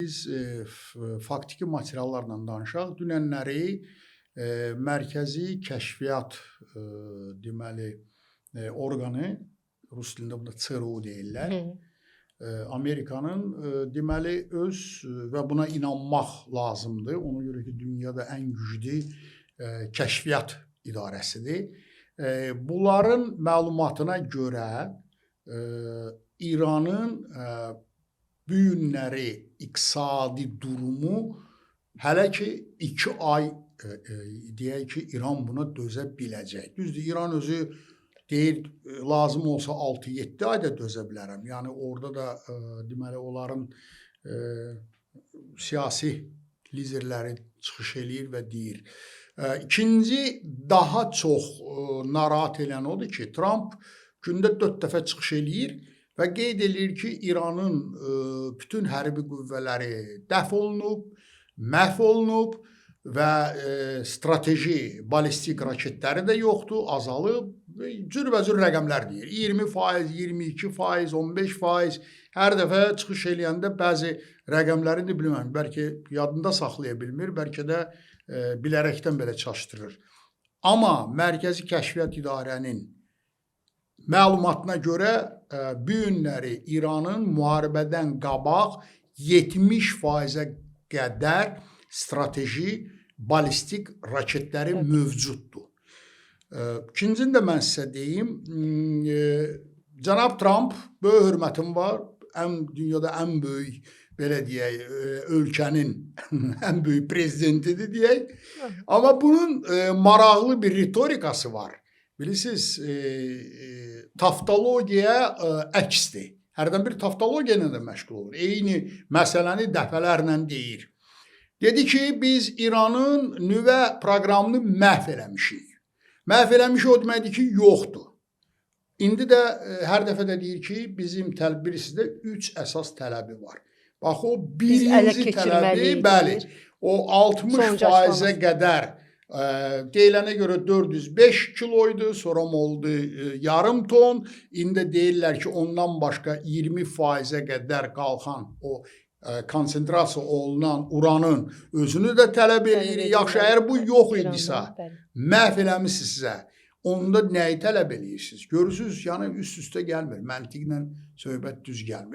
Biz faktiki materiallarla danışaq. Dünənləri Mərkəzi Kəşfiyyat deməli orqanı, rus dilində buna ÇRU deyirlər. Amerikanın deməli öz və buna inanmaq lazımdır. Ona görə ki, dünyada ən güclü kəşfiyyat idarəsidir. Bunların məlumatına görə İranın bu günləri iqtisadi durumu hələ ki 2 ay deyək ki, İran buna dözə biləcək. Düzdür, İran özü deyir, lazım olsa 6-7 ayda dözə bilərəm. Yəni orada da deməli onların siyasi liderləri çıxış eləyir və deyir. İkinci, daha çox narahat edən odur ki, Trump gündə 4 dəfə çıxış eləyir və qeyd edir ki, İranın bütün hərbi qüvvələri dəf olunub, məhv olunub və strateji balistik raketləri də yoxdur, azalıb. Cürbəcür rəqəmlər deyir. 20%, 22%, 15%. Hər dəfə çıxış eləyəndə bəzi rəqəmləri də bilməm. Bəlkə yadında saxlaya bilmir, bəlkə də bilərəkdən belə çaşdırır. Amma Mərkəzi Kəşfiyyat İdarənin məlumatına görə bu günləri İranın müharibədən qabaq 70%-ə qədər strateji balistik raketləri mövcuddur. İkincini də mən sizə deyim, cənab Trump, böyük hörmətim var, dünyada ən böyük, belə deyək, ölkənin ən böyük prezidentidir deyək. Amma bunun maraqlı bir ritorikası var. Bilirsiniz, taftologiyaya əksdir. Hərdən bir taftologiya ilə də məşğul olur. Eyni məsələni dəfələrlə deyir. Dedi ki, biz İranın nüvə proqramını məhv eləmişik. Məhv eləmişik o deməkdir ki, yoxdur. İndi də hər dəfə də deyir ki, bizim birisidə 3 əsas tələbi var. Bax, o birinci tələbi, bəli, o 60%-ə qədər deyilənə görə 405 kiloydu, sonra oldu yarım ton. İndi deyirlər ki, ondan başqa 20%-ə qədər qalxan o konsentrasiya olunan uranın özünü də tələb edir. Yaxşı, əgər bu yox idisə, məhv eləmişsinizsə, onda nəyi tələb edirsiniz? Görürsünüz, yəni üst-üstə gəlmir, məntiqlə söhbət düz gəlmir.